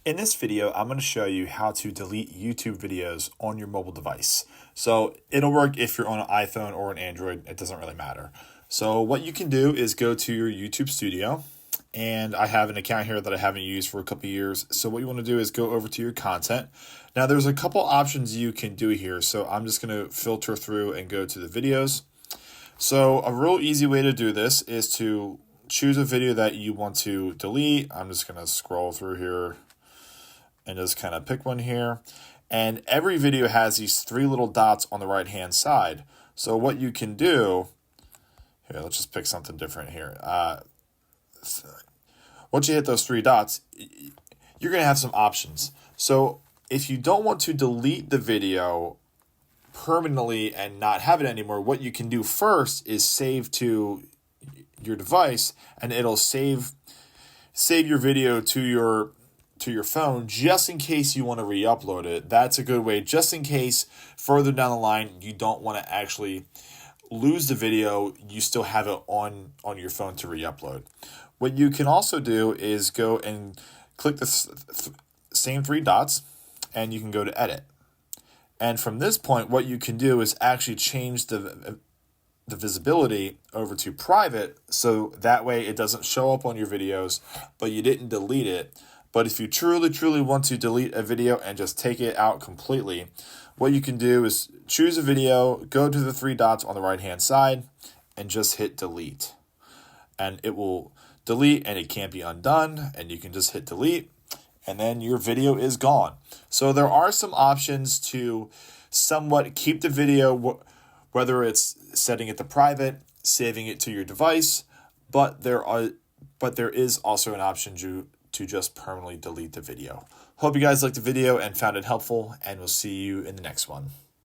In this video, I'm going to show you how to delete YouTube videos on your mobile device. So it'll work if you're on an iPhone or an Android, it doesn't really matter. So what you can do is go to your YouTube Studio, and I have an account here that I haven't used for a couple years. So what you want to do is go over to your content. Now there's a couple options you can do here. So I'm just going to filter through and go to the videos. So a real easy way to do this is to choose a video that you want to delete. I'm just going to scroll through here and just kind of pick one here. And every video has these three little dots on the right hand side. So what you can do, here, let's just pick something different here. Once you hit those three dots, you're going to have some options. So if you don't want to delete the video permanently and not have it anymore, what you can do first is save to your device, and it'll save your video to your phone just in case you want to re-upload it. That's a good way, just in case further down the line you don't want to actually lose the video, you still have it on your phone to re-upload. What you can also do is go and click the same three dots, and you can go to edit. And from this point, what you can do is actually change the visibility over to private, so that way it doesn't show up on your videos, but you didn't delete it. But if you truly want to delete a video and just take it out completely, what you can do is choose a video, go to the three dots on the right hand side, and just hit delete. And it will delete, and it can't be undone, and you can just hit delete, and then your video is gone. So there are some options to somewhat keep the video, whether it's setting it to private, saving it to your device, but there is also an option to just permanently delete the video. Hope you guys liked the video and found it helpful, and we'll see you in the next one.